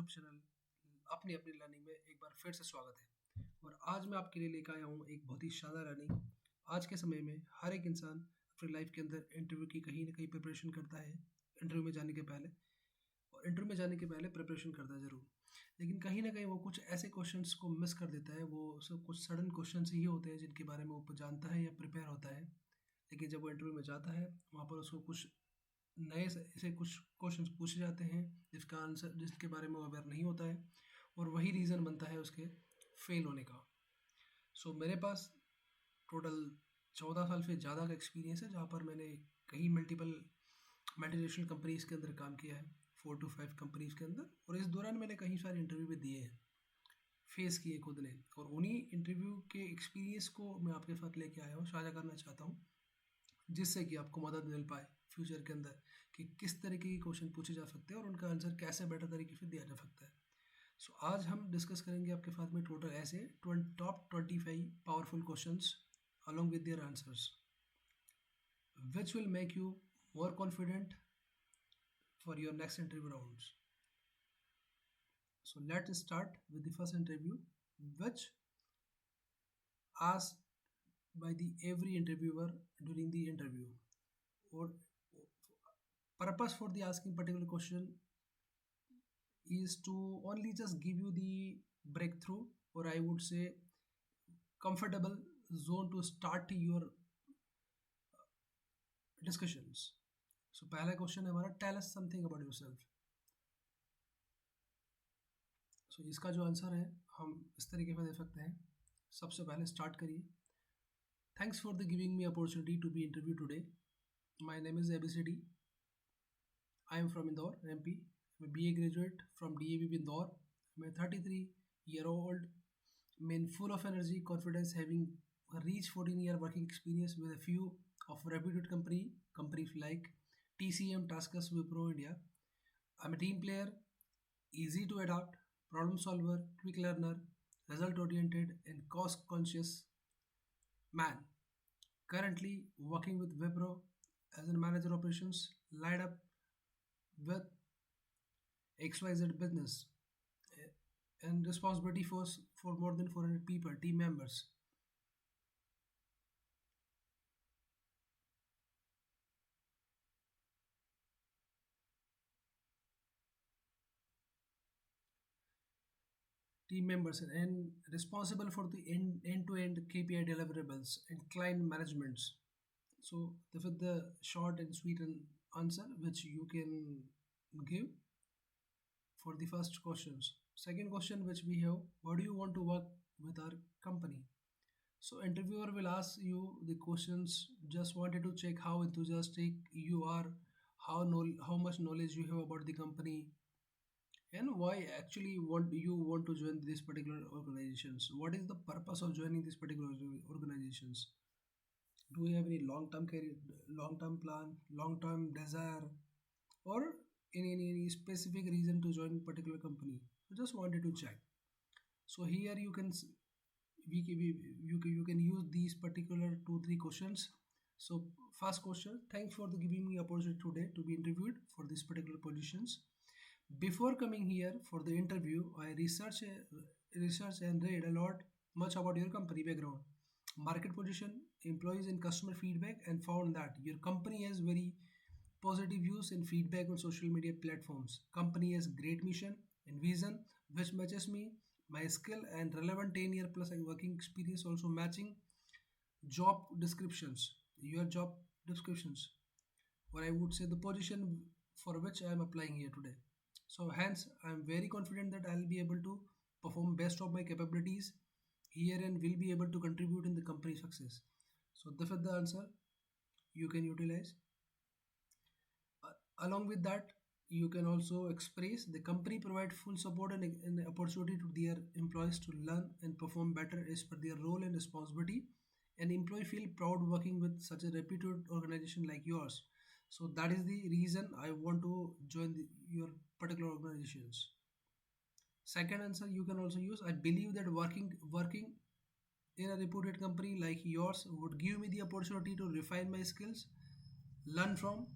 YouTube channel अपनी अपनी learning में एक बार फिर से स्वागत है। और आज मैं आपके लिए लेकर आया हूँ एक बहुत ही शानदार लर्निंग। आज के समय में हर एक इंसान अपनी लाइफ के अंदर इंटरव्यू की कहीं ना कहीं प्रिपरेशन करता है इंटरव्यू में जाने के पहले। और इंटरव्यू में जाने के पहले प्रिपरेशन करता है ज़रूर, लेकिन कहीं ना कहीं वो कुछ ऐसे क्वेश्चंस को मिस कर देता है। वो सब कुछ सडन क्वेश्चंस ही होते हैं जिनके बारे में वो जानता है या प्रिपेयर होता है, लेकिन जब वो इंटरव्यू में जाता है वहाँ पर उसको कुछ नए से कुछ क्वेश्चंस पूछे जाते हैं जिसका आंसर जिसके बारे में वो अवेयर नहीं होता है, और वही रीज़न बनता है उसके फेल होने का। सो मेरे पास टोटल 14 साल से ज़्यादा का एक्सपीरियंस है, जहाँ पर मैंने कई मल्टीपल मल्टीनेशनल कंपनीज़ के अंदर काम किया है, 4 to 5 कंपनीज़ के अंदर। और इस दौरान मैंने कई सारे इंटरव्यू भी दिए हैं, फेस किए खुद ने, और उन्हीं इंटरव्यू के एक्सपीरियंस को मैं आपके साथ लेके आया हूँ, साझा करना चाहता हूँ, जिससे कि आपको मदद मिल पाए फ्यूचर के अंदर कि किस तरीके के क्वेश्चन पूछे जा सकते हैं और उनका आंसर कैसे बेटर तरीके से दिया जा सकता है। सो आज हम डिस्कस करेंगे आपके साथ में टोटल ऐसे top 25 powerful questions along with their answers which will make you more confident for your next interview rounds. So let's start with the first interview, which asked by the every interviewer during the interview. Or purpose for the asking particular question is to only just give you the breakthrough, or I would say comfortable zone to start your discussions. So पहला question है हमारा, tell us something about yourself. So इसका जो answer है हम इस तरीके से दे सकते हैं। सबसे पहले स्टार्ट करिए, thanks for the giving me opportunity to be interview today. My name is ABCD। I am from Indore, MP। I'm a BA graduate from DAV Indore. I'm a 33-year old man full of energy, confidence, having reached 14-year working experience with a few of reputed companies like TCM, Taskus, Wipro, India. I'm a team player, easy to adapt, problem solver, quick learner, result oriented, and cost conscious man. Currently working with Wipro as a manager operations, lined up with XYZ business and responsibility for more than 400 people, team members. And responsible for the end-to-end KPI deliverables and client managements. So this is the short and sweet answer which you can give for the first questions. Second question which we have, what do you want to work with our company? So interviewer will ask you the questions, just wanted to check how enthusiastic you are, how much knowledge you have about the company, and why actually want to join these particular organizations. What is the purpose of joining these particular organizations? Do you have any long-term career, long-term plan, long-term desire, or any specific reason to join particular company? I just wanted to check. So here you can you can use these particular 2-3 questions. So first question, thanks for the giving me opportunity today to be interviewed for these particular positions. Before coming here for the interview, I researched and read a lot much about your company background, market position, employees and customer feedback, and found that your company has very positive views and feedback on social media platforms. Company has great mission and vision which matches me, my skill and relevant 10-year plus working experience also matching job descriptions, your job descriptions, or I would say the position for which I am applying here today. So hence I am very confident that I'll be able to perform best of my capabilities here and will be able to contribute in the company success. So this is the answer you can utilize. Along with that, you can also express the company provide full support and opportunity to their employees to learn and perform better as per their role and responsibility. And employee feel proud working with such a reputed organization like yours. So that is the reason I want to join your particular organizations. Second answer you can also use, I believe that working in a reputed company like yours would give me the opportunity to refine my skills, learn from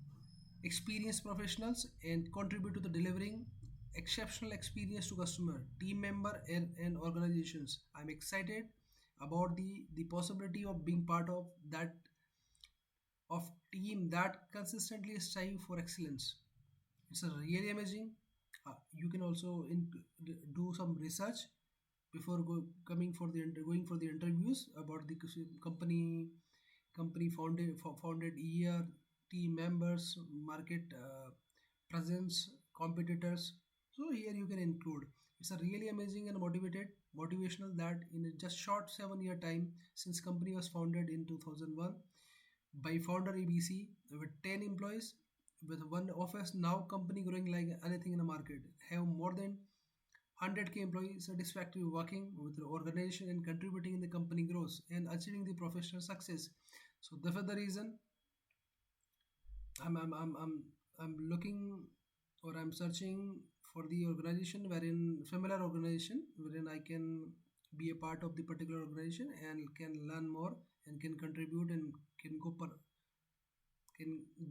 experienced professionals, and contribute to the delivering exceptional experience to customer, team member, and organizations. I'm excited about the possibility of being part of that of team that consistently strive for excellence. It's a really amazing. You can also do some research before coming for the going for the interviews about the company founded year, team members, market presence, competitors. So here you can include. It's a really amazing and motivational that in a just short 7 year time since company was founded in 2001 by founder ABC with 10 employees with one office, now company growing like anything in the market, have more than 100k employees satisfactory working with the organization and contributing in the company growth and achieving the professional success. So that's the reason I'm I'm I'm I'm, I'm looking or I'm searching for the organization wherein familiar organization wherein I can be a part of the particular organization and can learn more and can contribute and can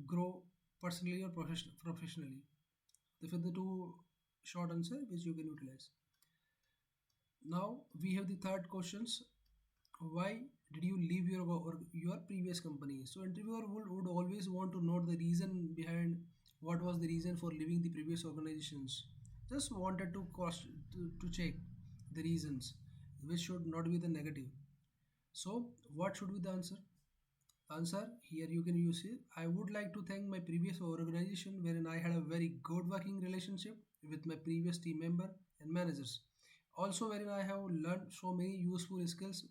grow personally or professionally. These are the two short answer which you can utilize. Now we have the third questions. Why did you leave your previous company? So interviewer would always want to know the reason behind what was the reason for leaving the previous organizations. Just wanted to to check the reasons, which should not be the negative. So what should be the answer? Answer here you can use it. I would like to thank my previous organization wherein I had a very good working relationship with my previous team member and managers. Also wherein I have learned so many useful skills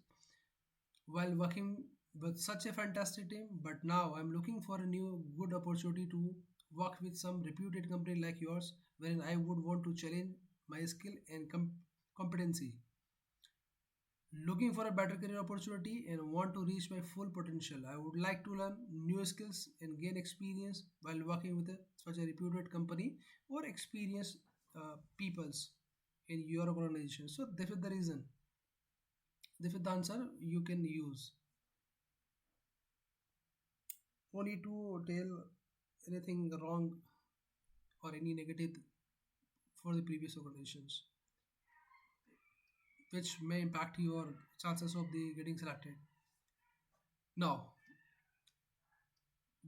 while working with such a fantastic team. But now I'm looking for a new good opportunity to work with some reputed company like yours wherein I would want to challenge my skill and competency, looking for a better career opportunity and want to reach my full potential. I would like to learn new skills and gain experience while working with such a reputed company or experienced peoples in your organization. So this is the reason. This is the answer you can use. No need to tell anything wrong or any negative for the previous organizations, which may impact your chances of the getting selected. Now,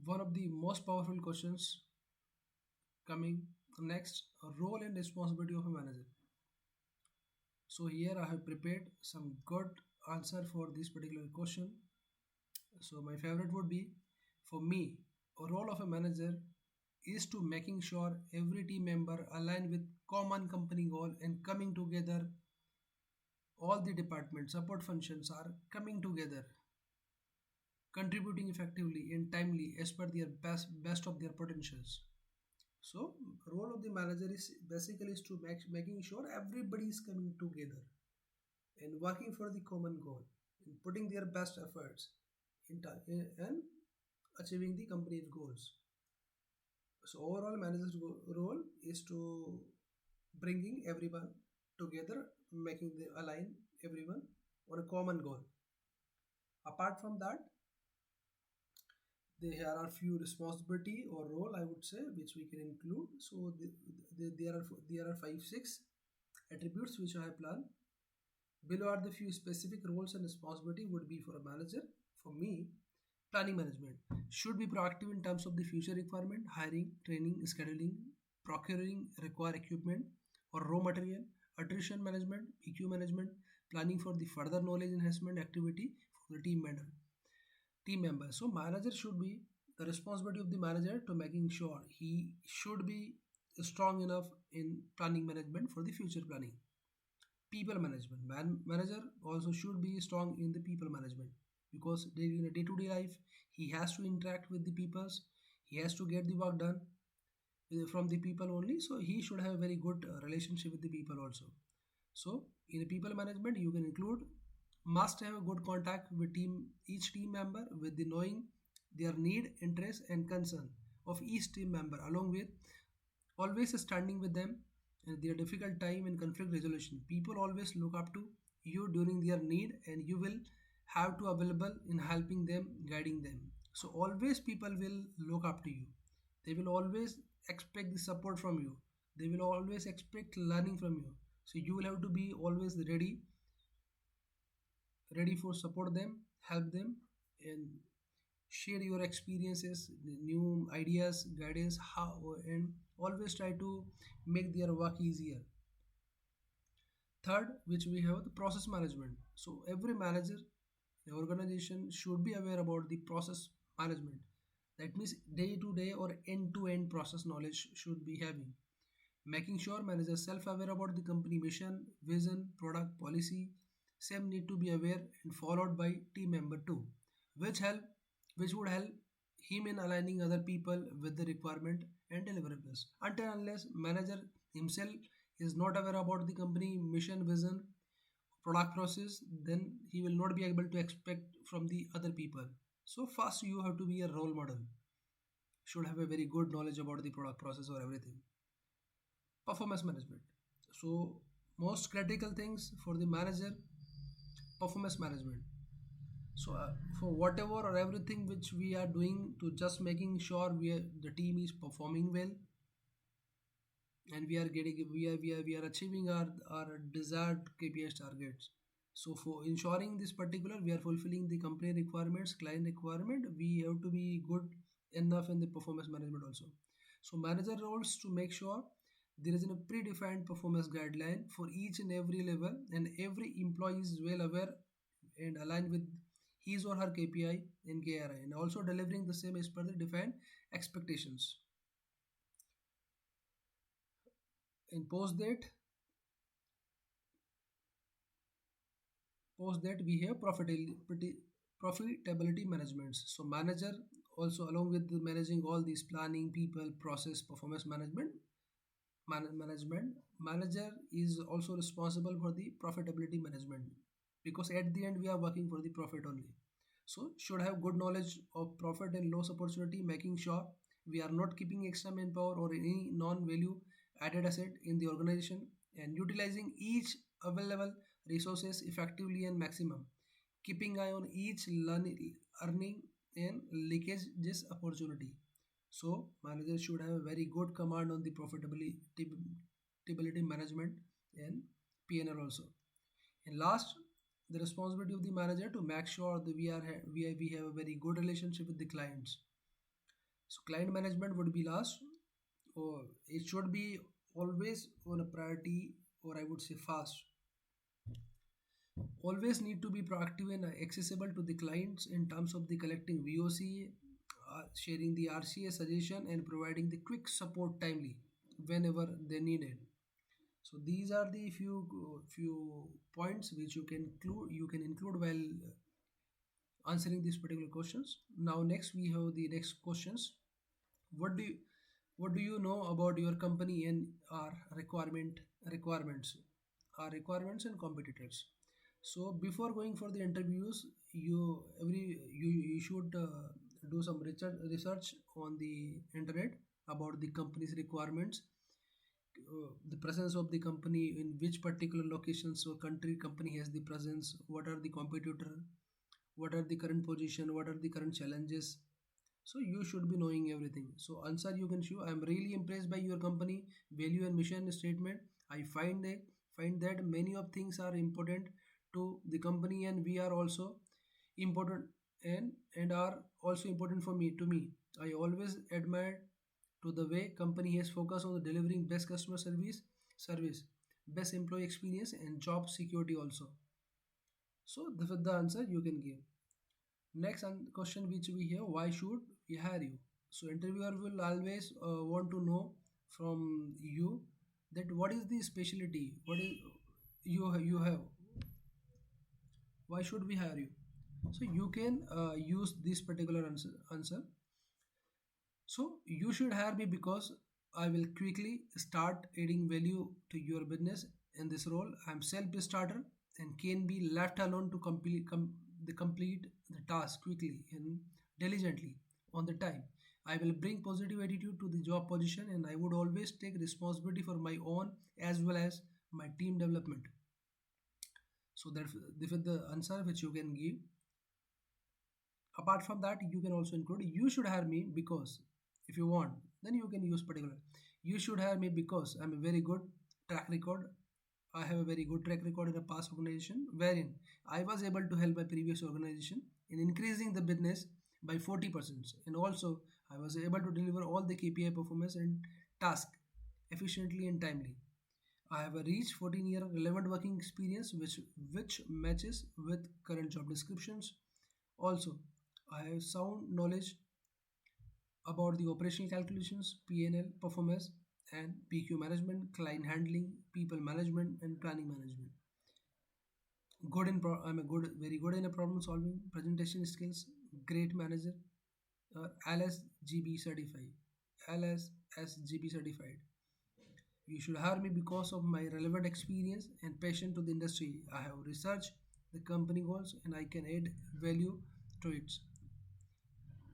one of the most powerful questions coming next, role and responsibility of a manager. So here I have prepared some good answer for this particular question. So my favorite would be, for me, a role of a manager is to making sure every team member align with common company goal and coming together. All the department support functions are coming together, contributing effectively and timely as per their best of their potentials. So, role of the manager is basically is to making sure everybody is coming together and working for the common goal and putting their best efforts and achieving the company's goals. So, overall manager's role is to bringing everyone together, making the align everyone on a common goal. Apart from that, there are few responsibility or role I would say which we can include. So there are 5 6 attributes which I have planned. Below are the few specific roles and responsibility would be for a manager. For me, planning management should be proactive in terms of the future requirement, hiring, training, scheduling, procuring require equipment or raw material, attrition management, EQ management, planning for the further knowledge enhancement activity for the team members. So manager should be the responsibility of the manager to making sure he should be strong enough in planning management for the future planning. People management. Manager also should be strong in the people management because in a day-to-day life he has to interact with the peoples. He has to get the work done from the people only. So he should have a very good relationship with the people also. So in the people management, you can include must have a good contact with each team member with the knowing their need, interest, and concern of each team member, along with always standing with them in their difficult time and conflict resolution. People always look up to you during their need, and you will have to available in helping them, guiding them. So always people will look up to you. They will always expect the support from you. They will always expect learning from you. So you will have to be always ready for support them, help them, and share your experiences, new ideas, guidance, how, and always try to make their work easier. Third, which we have the process management. So every manager, the organization should be aware about the process management. That means day to day or end to end process knowledge should be having. Making sure managers self-aware about the company mission, vision, product, policy. Same need to be aware and followed by team member too, which help which would help him in aligning other people with the requirement and deliverables. Until unless manager himself is not aware about the company mission, vision, product process, then he will not be able to expect from the other people. So first you have to be a role model. Should have a very good knowledge about the product process or everything. Performance management. So most critical things for the manager, performance management. So for whatever or everything which we are doing to just making sure the team is performing well, and we are achieving our desired KPIs targets. So for ensuring this particular we are fulfilling the company requirements, client requirement, we have to be good enough in the performance management also. So manager roles to make sure there is a predefined performance guideline for each and every level, and every employee is well aware and aligned with his or her KPI and KRI, and also delivering the same as per the defined expectations. And post that we have profitability management. So manager also, along with managing all these planning, people, process, performance management, manager is also responsible for the profitability management, because at the end we are working for the profit only. So should have good knowledge of profit and loss opportunity, making sure we are not keeping extra manpower or any non-value added asset in the organization, and utilizing each available resources effectively and maximum, keeping eye on each earning and leakages opportunity. So managers should have a very good command on the profitability management and P&L also. And last, the responsibility of the manager to make sure that we have a very good relationship with the clients. So client management would be last, or it should be always on a priority, or I would say fast. Always need to be proactive and accessible to the clients in terms of the collecting VOC, sharing the RCA suggestion, and providing the quick support timely whenever they need it. So these are the few points which you can include while answering these particular questions. Now next we have the next questions. What do you what do you know about your company and our requirements, our requirements and competitors? So before going for the interviews, you should do some research on the internet about the company's requirements, the presence of the company in which particular locations or country company has the presence, what are the competitor, what are the current position, what are the current challenges. So you should be knowing everything. So answer you can show, I'm really impressed by your company value and mission statement. I find that many of things are important to the company, and we are also important, and are also important for me to me. I always admire to the way company has focused on delivering best customer service, best employee experience, and job security also. So this is the answer you can give. Next question which we have, why should we hire you? So interviewer will always want to know from you that what is the specialty, what is you have, why should we hire you? So you can use this particular answer. So you should hire me because I will quickly start adding value to your business. In this role, I'm self-starter and can be left alone to complete the task quickly and diligently on the time. I will bring positive attitude to the job position, and I would always take responsibility for my own as well as my team development. So that this is the answer which you can give. Apart from that, you can also include, you should hire me because if you want, then you can use particular. You should hire me because I'm a very good track record. I have a very good track record in a past organization wherein I was able to help my previous organization in increasing the business by 40%. And also, I was able to deliver all the KPI performance and task efficiently and timely. I have a rich 14-year relevant working experience which matches with current job descriptions. Also, I have sound knowledge about the operational calculations, P&L performance, and PQ management, client handling, people management, and planning management. I'm a very good in a problem solving, presentation skills, great manager, LSGB certified. LSSGB certified. You should hire me because of my relevant experience and passion to the industry. I have researched the company goals and I can add value to its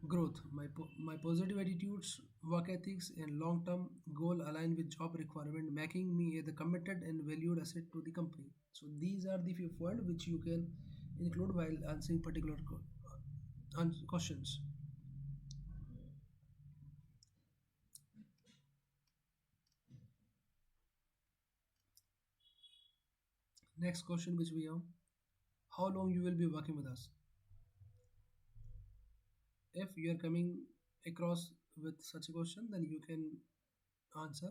growth. My positive attitudes, work ethics, and long term goal align with job requirement, making me the committed and valued asset to the company. So these are the few points which you can include while answering particular questions. Next question which we have: how long you will be working with us? If you are coming across with such a question, then you can answer.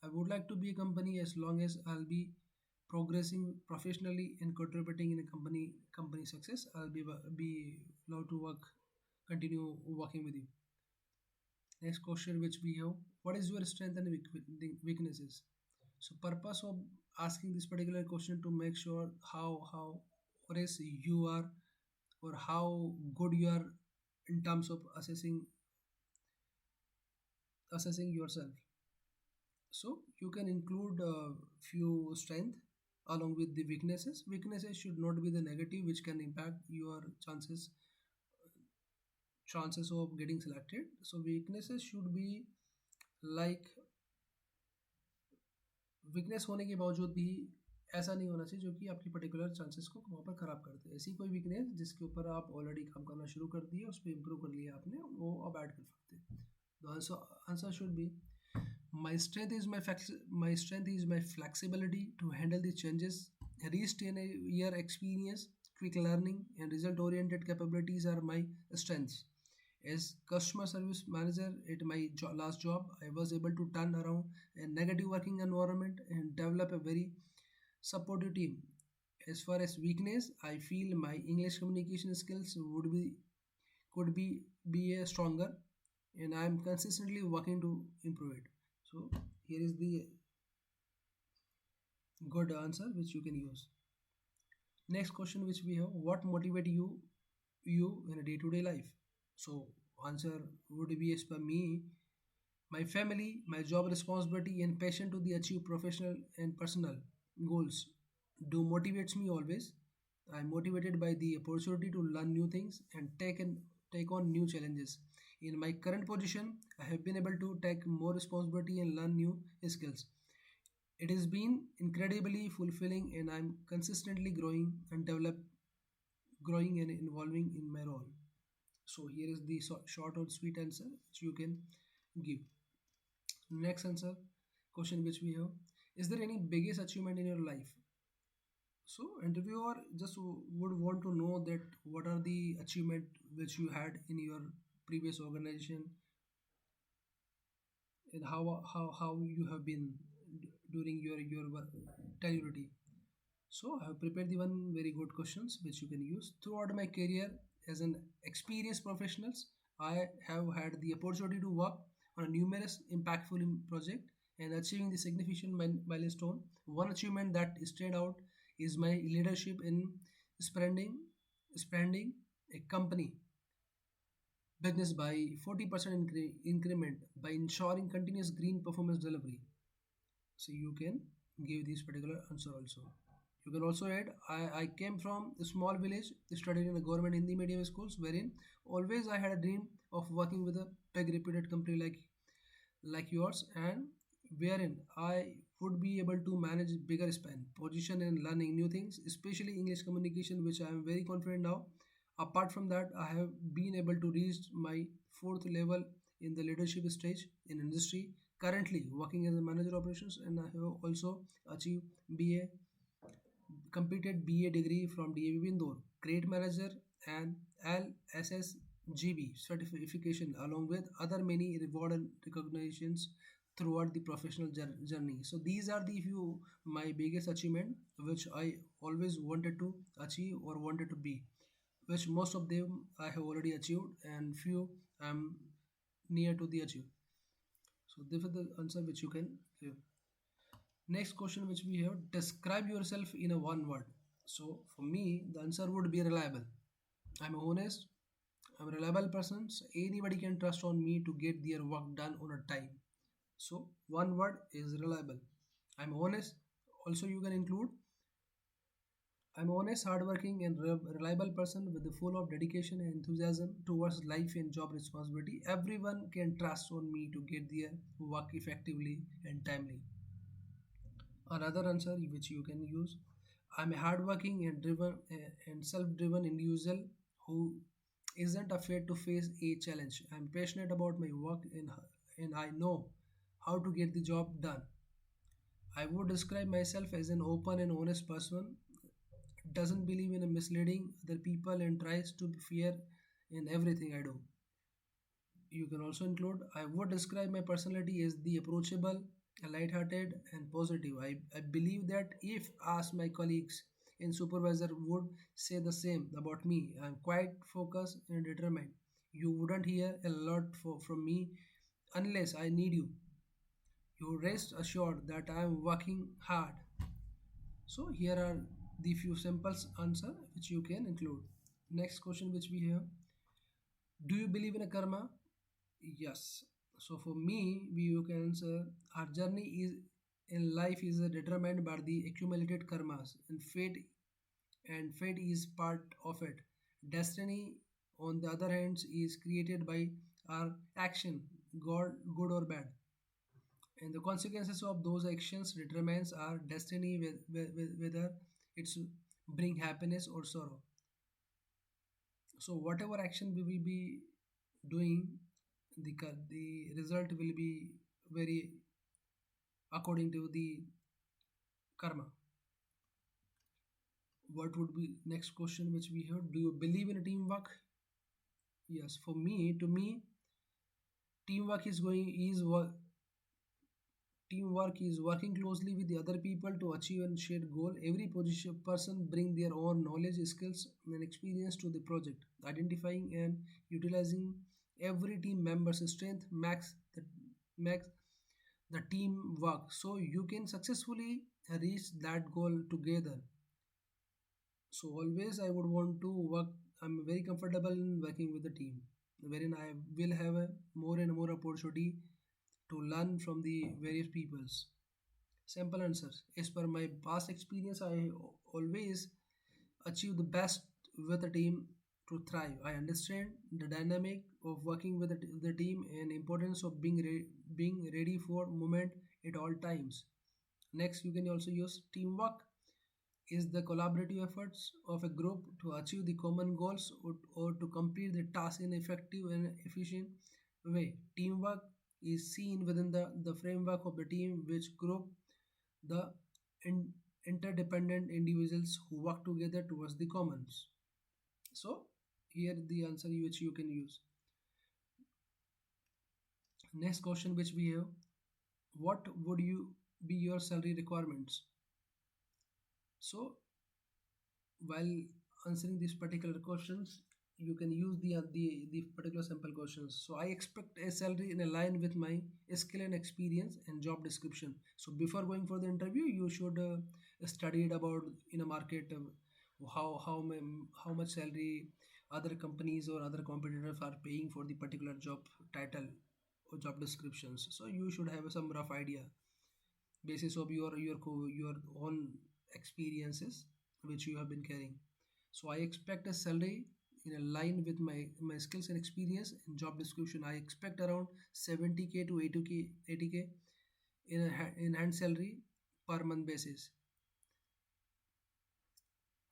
I would like to be a company as long as I'll be progressing professionally and contributing in a company success. I'll be allowed to continue working with you. Next question which we have: what is your strength and weaknesses? So purpose of asking this particular question to make sure how or is you are or how good you are in terms of assessing yourself. So you can include a few strength along with the weaknesses. Weaknesses should not be the negative, which can impact your chances of getting selected. So weaknesses should be like weakness होने के बावजूद भी ऐसा नहीं होना चाहिए जो कि आपकी पर्टिकुलर चांसेस को वहाँ पर ख़राब कर दे। ऐसी कोई वीकनेस जिसके ऊपर आप ऑलरेडी काम करना शुरू कर दिए, उस पर इम्प्रूव कर लिया आपने, वो अब ऐड कर सकते हैं। The answer should be my strength is my flexibility to handle the changes. Reached in a year experience, quick learning, and result oriented capabilities are my strengths. As customer service manager at my last job, I was able to turn around a negative working environment and develop a very supportive team. As far as weakness, I feel my English communication skills could be a stronger, and I am consistently working to improve it. So here is the good answer which you can use. Next question which we have: what motivate you in a day-to-day life? So answer would be as per me, my family, my job responsibility and passion to the achieve professional and personal goals do motivates me always. I'm motivated by the opportunity to learn new things and take on new challenges. In my current position, I have been able to take more responsibility and learn new skills. It has been incredibly fulfilling and I'm consistently growing and evolving in my role. So here is the short or sweet answer which you can give. Next answer question which we have: is there any biggest achievement in your life? So interviewer just would want to know that what are the achievement which you had in your previous organization and how you have been during your tenurity. So I have prepared the one very good questions which you can use throughout my career as an experienced professionals. I have had the opportunity to work on a numerous impactful project and achieving the significant milestone. One achievement that stand out is my leadership in expanding expanding a company business by 40% increment by ensuring continuous green performance delivery. So you can give this particular answer also. You can also add, I came from a small village, studied in a government Hindi medium schools, wherein always I had a dream of working with a big reputed company like yours, and wherein I would be able to manage bigger span, position and learning new things, especially English communication, which I am very confident now. Apart from that, I have been able to reach my fourth level in the leadership stage in industry. currently working as a manager operations, and I have also achieved BA, completed BA degree from DAV Indore, Great Manager and LSSGB certification, along with other many reward and recognitions throughout the professional journey. So these are the few my biggest achievement which I always wanted to achieve or wanted to be, which most of them I have already achieved and few I'm near to the achieve. So this is the answer which you can give. Next question which we have, describe yourself in a one word. So for me, the answer would be reliable. I'm honest. I'm a reliable person. So anybody can trust on me to get their work done on a time. So one word is reliable. I'm honest. Also, you can include I'm honest, hardworking, and reliable person with the full of dedication and enthusiasm towards life and job responsibility. Everyone can trust on me to get their work effectively and timely. Another answer which you can use, I'm a hardworking and driven and self-driven individual who isn't afraid to face a challenge. I'm passionate about my work and I know how to get the job done. I would describe myself as an open and honest person, doesn't believe in misleading other people and tries to be fair in everything I do. You can also include, I would describe my personality as the approachable, light-hearted, and positive. I believe that if asked, my colleagues and supervisor would say the same about me. I'm quite focused and determined. You wouldn't hear a lot from me unless I need you. You rest assured that I am working hard. So here are the few simple answer which you can include. Next question which we have, do you believe in a karma? Yes. So for me, we you can answer, our journey is in life is determined by the accumulated karmas, and fate is part of it. Destiny, on the other hand, is created by our action, God, good or bad, and the consequences of those actions determines our destiny, whether it's bring happiness or sorrow. So whatever action we will be doing, the result will be very according to the karma. What would be next question which we have, do you believe in teamwork? Yes, for me, to me, teamwork is going is work teamwork is working closely with the other people to achieve a shared goal. Every position person bring their own knowledge, skills, and experience to the project. Identifying and utilizing every team member's strength makes the team work so you can successfully reach that goal together. So always I would want to work. I'm very comfortable in working with the team, wherein I will have a more and more opportunity to learn from the various peoples. Simple answers. As per my past experience, I always achieve the best with a team to thrive. I understand the dynamic of working with the team and importance of being ready for movement at all times. Next, you can also use teamwork is the collaborative efforts of a group to achieve the common goals or to complete the task in effective and efficient way. Teamwork is seen within the framework of the team, which group the in, interdependent individuals who work together towards the commons. So here the answer which you can use. Next question which we have, what would you be your salary requirements? So while answering these particular questions, you can use the particular sample questions. So I expect a salary in a line with my skill and experience and job description. So before going for the interview, you should study it about in a market, how much salary other companies or other competitors are paying for the particular job title or job descriptions. So you should have some rough idea basis of your own experiences which you have been carrying. So I expect a salary in a line with my skills and experience and job description. I expect around 70K to 80K in hand salary per month basis.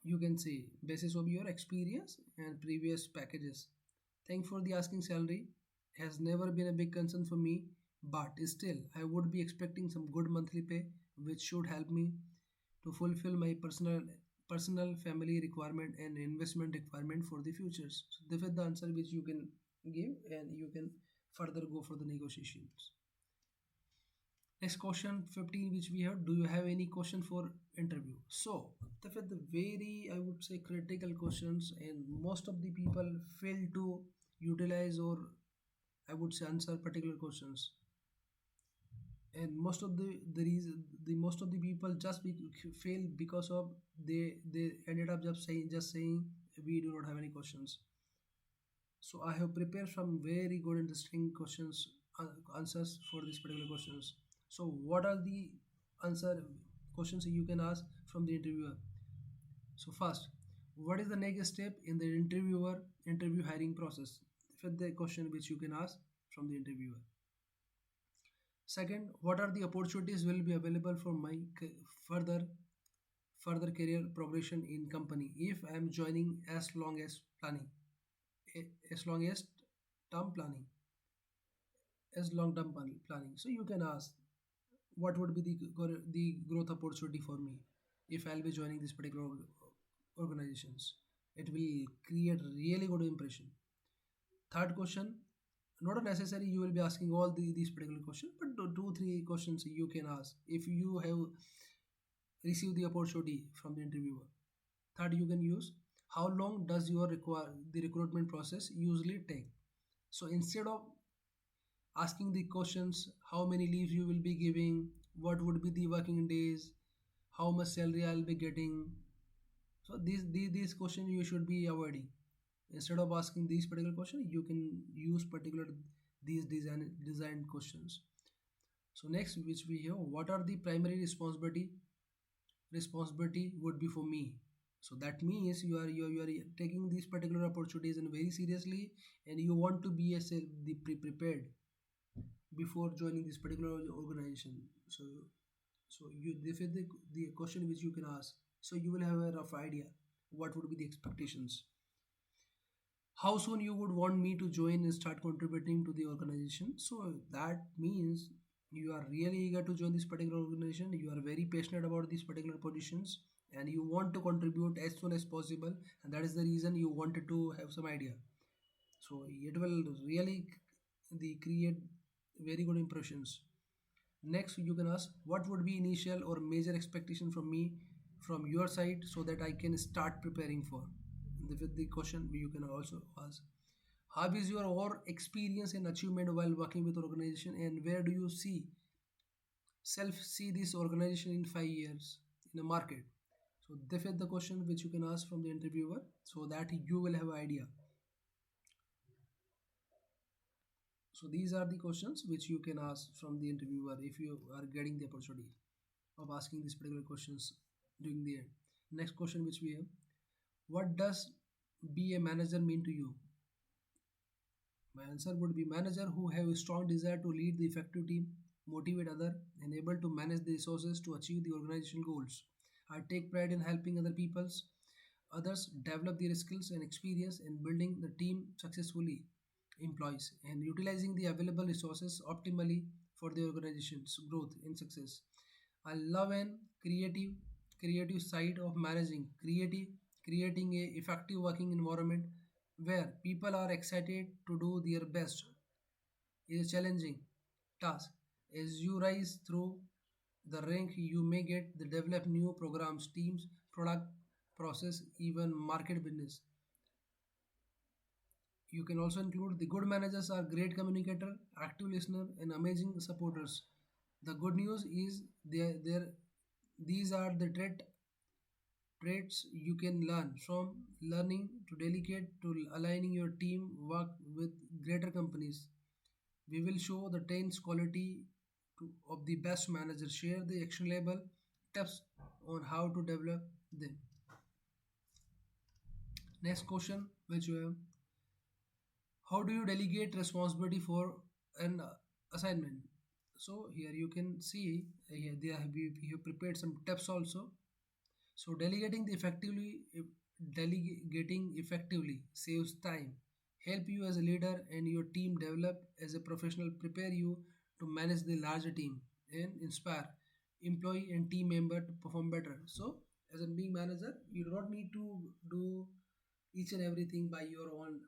You can see basis of your experience and previous packages. Thanks for the asking. Salary has never been a big concern for me. but still I would be expecting some good monthly pay, which should help me to fulfill my personal family requirement and investment requirement for the futures. So this is the answer which you can give, and you can further go for the negotiations. Next question 15 which we have, do you have any question for interview? So the very, I would say, critical questions, and most of the people fail to utilize, or I would say answer particular questions. And most of the reason, the most of the people fail because of they ended up just saying we do not have any questions. So I have prepared some very good interesting questions, answers for these particular questions. So what are the answer questions you can ask from the interviewer? So first, what is the next step in the interview hiring process? That's the question which you can ask from the interviewer. Second, what are the opportunities will be available for my further further career progression in company if I am joining, as long as planning, as long as term planning, as long term planning. So you can ask what would be the growth opportunity for me if I'll be joining this particular organizations. It will create really good impression. Third question, not necessary you will be asking all these particular questions, but two three questions you can ask if you have received the opportunity from the interviewer. Third, you can use, how long does your require the recruitment process usually take? So instead of asking the questions, how many leaves you will be giving, what would be the working days, how much salary I'll be getting, so these questions you should be avoiding. Instead of asking these particular questions, you can use particular these designed questions. So next which we have, what are the primary responsibility would be for me? So that means you are taking these particular opportunities and very seriously, and you want to be prepared before joining this particular organization. So you this is the question which you can ask, so you will have a rough idea what would be the expectations. How soon you would want me to join and start contributing to the organization? So that means you are really eager to join this particular organization, you are very passionate about these particular positions, and you want to contribute as soon as possible, and that is the reason you wanted to have some idea. So it will really create very good impressions. Next, you can ask, what would be initial or major expectation from me from your side so that I can start preparing for? With the question you can also ask, how is your overall experience and achievement while working with organization, and where do you see this organization in 5 years in the market? So this is the question which you can ask from the interviewer so that you will have idea. So these are the questions which you can ask from the interviewer if you are getting the opportunity of asking these particular questions during the end. Next question which we have, what does be a manager mean to you? My answer would be, manager who have a strong desire to lead the effective team, motivate other, and able to manage the resources to achieve the organizational goals. I take pride in helping others develop their skills and experience in building the team successfully employees and utilizing the available resources optimally for the organization's growth and success. I love an creative side of creating a effective working environment where people are excited to do their best is a challenging task. As you rise through the rank, you may get the develop new programs, teams, product, process, even market business. You can also include, the good managers are great communicator, active listener, and amazing supporters. The good news is these are the traits you can learn from learning to delegate to aligning your team work with greater companies. We will show the 10 quality of the best manager. Share the actionable tips on how to develop them. Next question, which you have, how do you delegate responsibility for an assignment? So here you can see, here we have prepared some tips also. So delegating effectively saves time, help you as a leader and your team develop as a professional, prepare you to manage the larger team and inspire employee and team member to perform better. So, as a being manager, you do not need to do each and everything by your own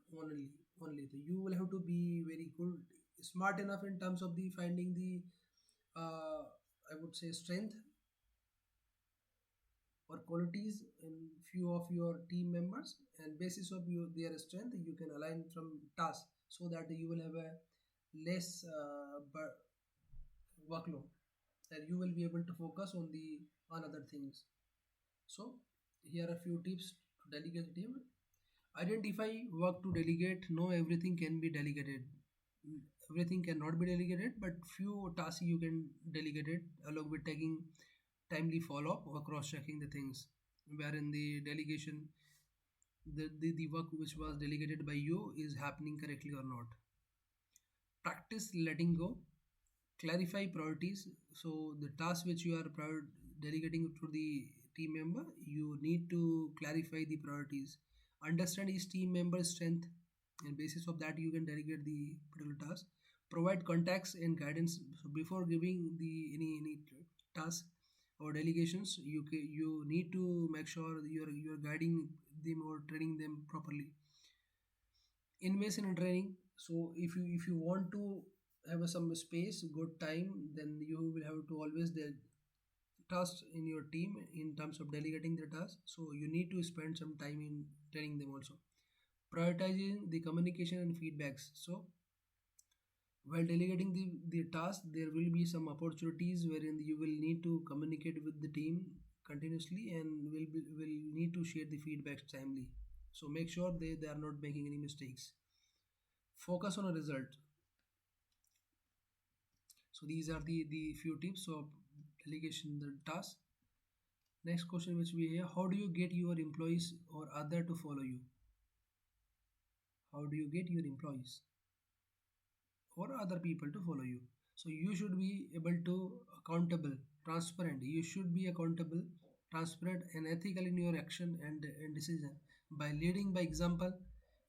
only. So you will have to be very good, smart enough in terms of the finding the I would say strength or qualities in few of your team members, and basis of their strength you can align from tasks so that you will have a less workload, and you will be able to focus on other things. So here are a few tips to delegate the team. Identify work to delegate. No everything can be delegated. Everything cannot be delegated, but few tasks you can delegate it along with taking timely follow up or cross checking the things wherein the delegation, the work which was delegated by you is happening correctly or not. Practice letting go. Clarify priorities. So the task which you are delegating to the team member, you need to clarify the priorities. Understand each team member's strength, and basis of that you can delegate the particular task. Provide context and guidance. So before giving the any task or delegations, you need to make sure that you're guiding them or training them properly. Invest in training. So if you want to have some space, good time, then you will have to always the tasks in your team in terms of delegating the task, so you need to spend some time in training them also. Prioritizing the communication and feedbacks. So while delegating the task, there will be some opportunities wherein you will need to communicate with the team continuously and will need to share the feedbacks timely. So make sure they are not making any mistakes. Focus on a result. So these are the few tips of delegation the task. Next question which we have: how do you get your employees or other to follow you? How do you get your employees or other people to follow you? So you should be able to accountable, transparent. You should be accountable, transparent, and ethical in your action and decision. By leading by example,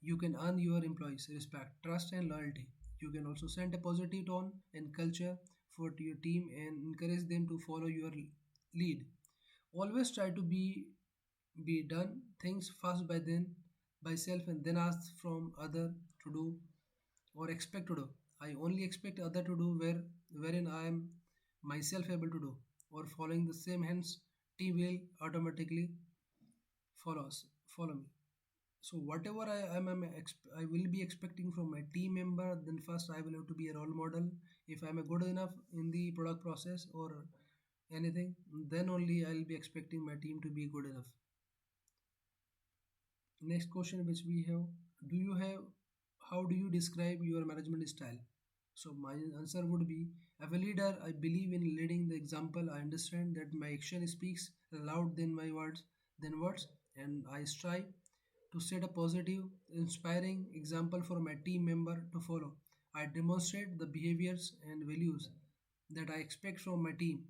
you can earn your employees respect, trust, and loyalty. You can also send a positive tone and culture for your team and encourage them to follow your lead. Always try to be done things first by then by self and then ask from other to do or expect to do. I only expect other to do wherein I am myself able to do, or following the same, hence team will automatically follow me. So whatever I will be expecting from my team member, then first I will have to be a role model. If I'm a good enough in the product process or anything, then only I'll be expecting my team to be good enough. Next question which we have: do you have how do you describe your management style? So my answer would be, as a leader, I believe in leading the example. I understand that my action speaks loud than my words, and I strive to set a positive, inspiring example for my team member to follow. I demonstrate the behaviors and values that I expect from my team,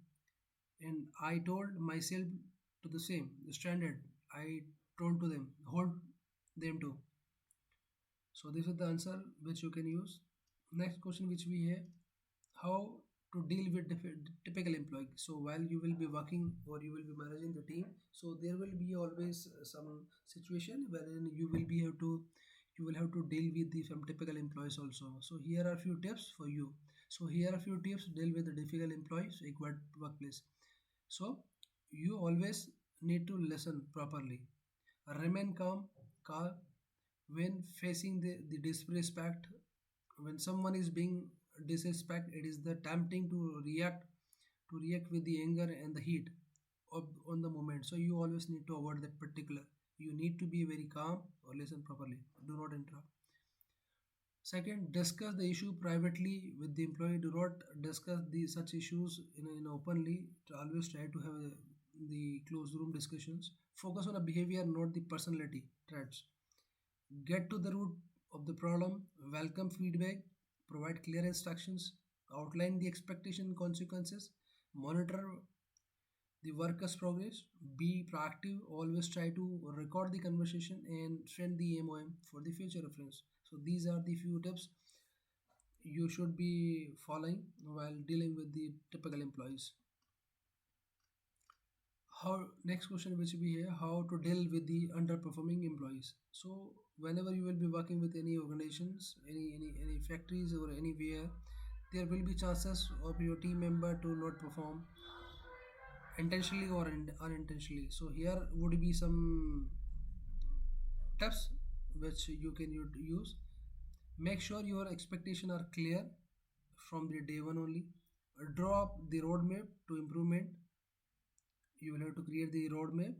and I told myself to the same standard. I told to them, hold them to. So this is the answer which you can use. Next question which we have: how to deal with typical employee. So while you will be working or you will be managing the team, so there will be always some situation wherein you will have to deal with the some typical employees also. So here are few tips for you. So here are few tips to deal with the difficult employees required workplace. So you always need to listen properly, remain calm when facing the disrespect. When someone is being disrespect, it is the tempting to react with the anger and the heat on the moment. So you always need to avoid that particular. You need to be very calm or listen properly, do not interrupt. Second, discuss the issue privately with the employee. Do not discuss the such issues in openly. Always try to have the closed room discussions. Focus on the behavior, not the personality traits. Get to the root of the problem, welcome feedback, provide clear instructions, outline the expectation consequences, monitor the worker's progress, be proactive, always try to record the conversation and send the MOM for the future reference. So these are the few tips you should be following while dealing with the typical employees. How Next question which we have, how to deal with the underperforming employees. So whenever you will be working with any organizations, any factories or anywhere, there will be chances of your team member to not perform intentionally or unintentionally. So here would be some tips which you can use. Make sure your expectations are clear from the day one only. Draw up the roadmap to improvement. You will have to create the roadmap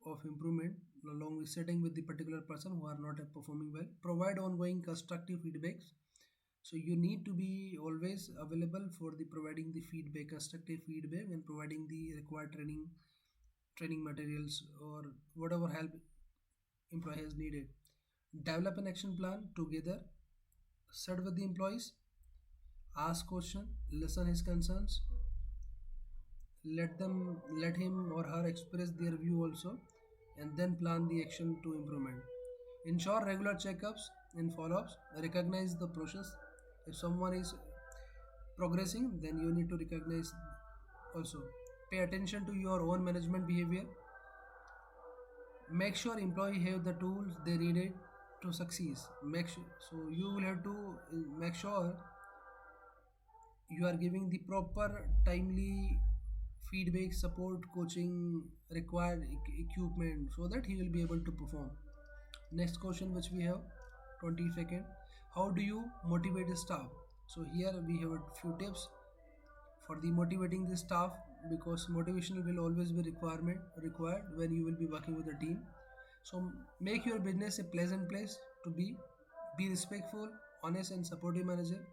of improvement along with setting with the particular person who are not performing well. Provide ongoing constructive feedbacks. So you need to be always available for the providing the feedback, constructive feedback, and providing the required training materials or whatever help employee has needed. Develop an action plan together. Sit with the employees, ask question, listen his concerns, let him or her express their view also, and then plan the action to improvement. Ensure regular checkups and follow-ups. Recognize the process. If someone is progressing, then you need to recognize also. Pay attention to your own management behavior. Make sure employee have the tools they needed to succeed. Make sure, so you will have to make sure you are giving the proper timely feedback, support, coaching, required equipment so that he will be able to perform. Next question which we have, 22nd, how do you motivate the staff? So here we have a few tips for the motivating the staff, because motivation will always be required when you will be working with a team. So make your business a pleasant place to be respectful, honest and supportive manager.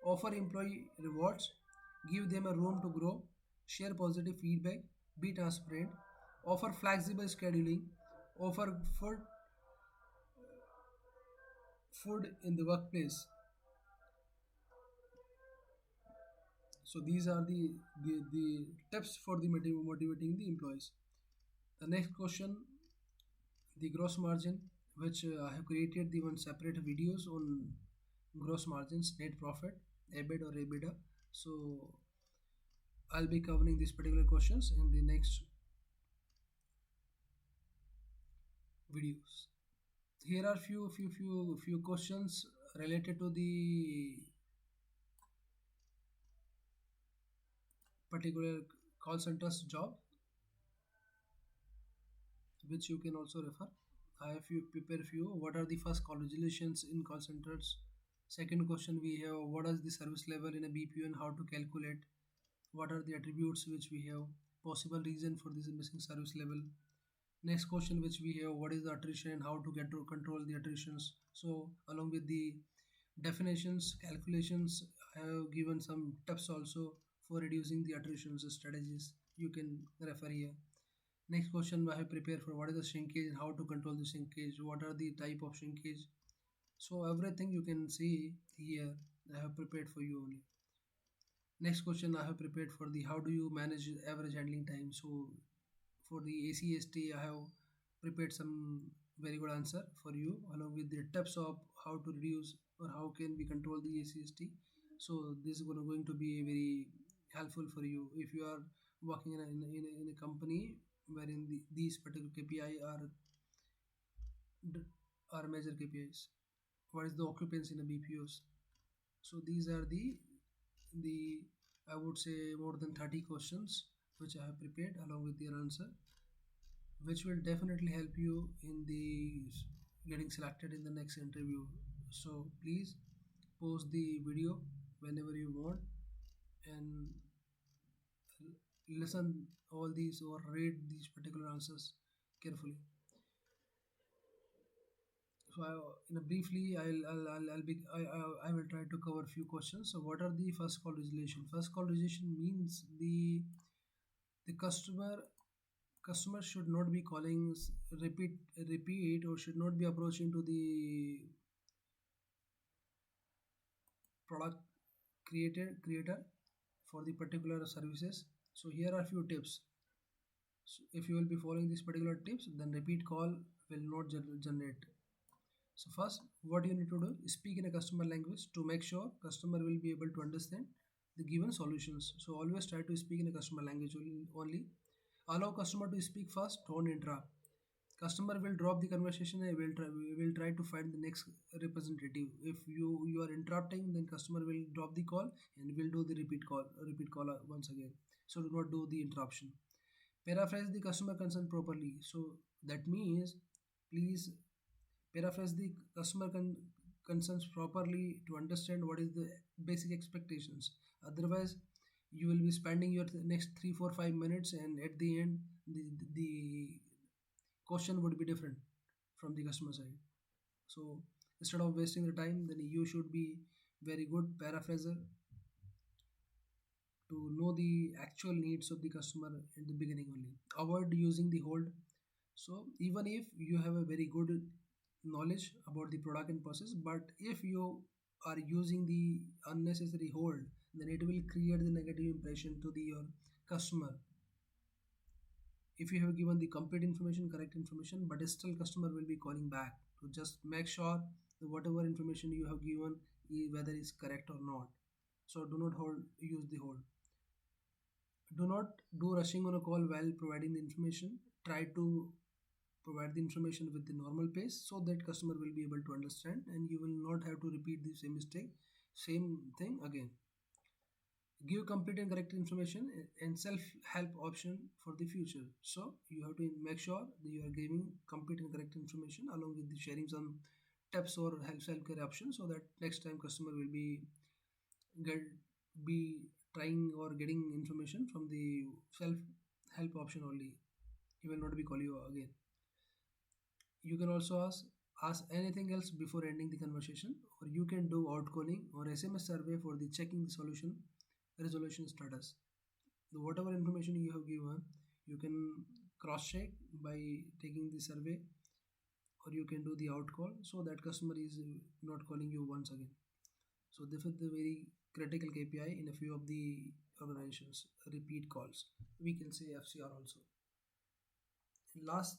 Offer employee rewards, give them a room to grow, share positive feedback, be transparent, offer flexible scheduling, offer food in the workplace. So these are the tips for the motivating the employees. The next question, the gross margin, which I have created the one separate videos on gross margins, net profit, EBIT or EBITDA. So I'll be covering these particular questions in the next videos. Here are few questions related to the particular call centers job, which you can also refer. I have prepare few. What are the first call resolutions in call centers? Second question we have, what is the service level in a BPO and how to calculate? What are the attributes which we have? Possible reason for this missing service level. Next question which we have, what is the attrition and how to get to control the attritions? So along with the definitions, calculations, I have given some tips also for reducing the attritions strategies. You can refer here. Next question I have prepared for, what is the shrinkage and how to control the shrinkage? What are the type of shrinkage? So everything you can see here I have prepared for you only. Next question I have prepared for the, how do you manage average handling time? So for the ACST I have prepared some very good answer for you along with the tips of how to reduce or how can we control the ACST. So this is going to be very helpful for you if you are working in a company wherein these particular KPI are major KPIs. What is the occupancy in the BPOs? So these are the I would say more than 30 questions which I have prepared along with their answer, which will definitely help you in the getting selected in the next interview. So please pause the video whenever you want and listen all these or read these particular answers carefully. So in a briefly, I will try to cover a few questions. So what are the first call resolution? First call resolution means the customer should not be calling repeat or should not be approaching to the product creator for the particular services. So here are few tips. So if you will be following these particular tips, then repeat call will not generate. So first, what you need to do is speak in a customer language to make sure customer will be able to understand the given solutions. So always try to speak in a customer language only. Allow customer to speak first, don't interrupt. Customer will drop the conversation and we will try to find the next representative. If you are interrupting, then customer will drop the call and will do the repeat call once again. So do not do the interruption. Paraphrase the customer concern properly. So that means please paraphrase the concerns properly to understand what is the basic expectations. Otherwise, you will be spending your next 3 4 5 minutes, and at the end, the question would be different from the customer side. So instead of wasting the time, then you should be very good paraphraser to know the actual needs of the customer in the beginning only. Avoid using the hold. So even if you have a very good knowledge about the product and process, but if you are using the unnecessary hold, then it will create the negative impression to the your customer. If you have given the complete information, correct information, but still customer will be calling back, to just make sure that whatever information you have given, whether is correct or not. So do not hold, use the hold. Do not do rushing on a call while providing the information. Try to provide the information with the normal pace so that customer will be able to understand and you will not have to repeat the same mistake, same thing again. Give complete and correct information and self-help option for the future. So you have to make sure that you are giving complete and correct information along with the sharing some tips or help self-care options, so that next time customer will get be trying or getting information from the self-help option only. He will not be call you again. You can also ask anything else before ending the conversation, or you can do outcalling or SMS survey for the checking the solution resolution status. The whatever information you have given, you can cross check by taking the survey, or you can do the outcall so that customer is not calling you once again. So this is the very critical KPI in a few of the organizations. Repeat calls, we can say FCR also. Last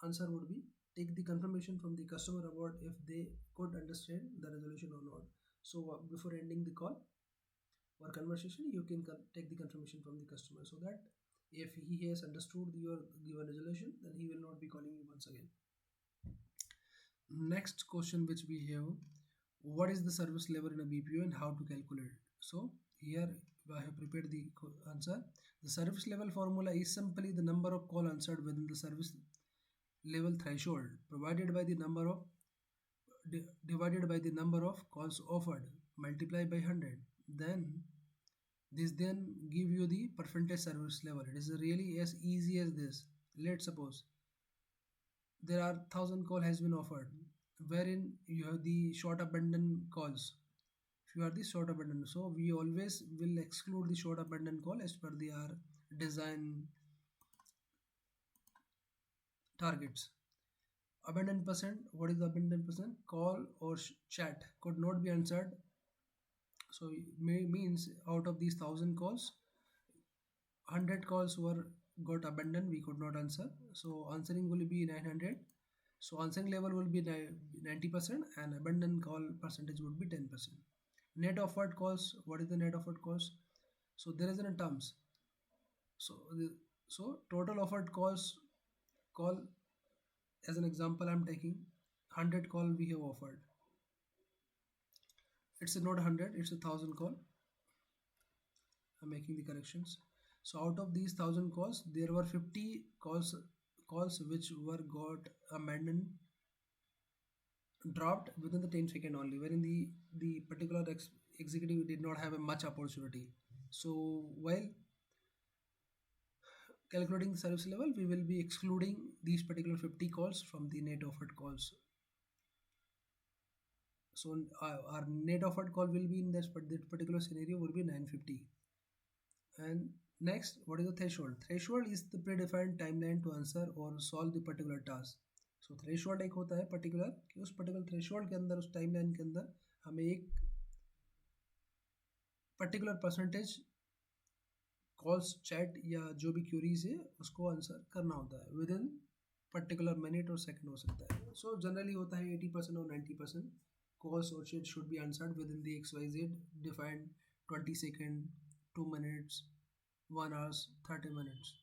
answer would be take the confirmation from the customer about if they could understand the resolution or not. So before ending the call or conversation, you can take the confirmation from the customer, so that if he has understood your given resolution, then he will not be calling you once again. Next question which we have: what is the service level in a BPO and how to calculate it? So here I have prepared the answer. The service level formula is simply the number of call answered within the service level threshold provided by the number of divided by the number of calls offered, multiplied by 100. Then give you the percentage service level. It is really as easy as this. Let's suppose there are 1,000 call has been offered, wherein you have the short abandoned calls. If you are the short abandoned, so we always will exclude the short abandoned call as per the our design targets. Abandoned percent, what is the abandoned percent? Call or chat could not be answered. So means out of these 1,000 calls, 100 calls were got abandoned, we could not answer. So answering will be 900. So answering level will be 90% and abandoned call percentage would be 10%. Net offered calls, what is the net offered calls? So there is in a terms. So so total offered calls, call, as an example I'm taking 100 call we have offered. It's not 100, it's 1,000 call. I'm making the corrections. So out of these 1,000 calls, there were 50 calls which were got abandoned, dropped within the 10 second only, wherein the particular executive did not have a much opportunity. So while calculating the service level, we will be excluding these particular 50 calls from the net offered calls. So our net offered call will be in this particular scenario will be 950. And next, what is the threshold? Threshold is the predefined timeline to answer or solve the particular task. So threshold एक होता है particular कि उस particular threshold के अंदर, उस timeline के अंदर हमें एक particular percentage calls, chat या जो भी queries है उसको आंसर करना होता है within पर्टिकुलर मिनट और सेकंड हो सकता है. सो जनरली होता है 80% और 90% calls or chat should be answered within the XYZ defined 20 second, 2 minutes, 1 hours, 30 minutes.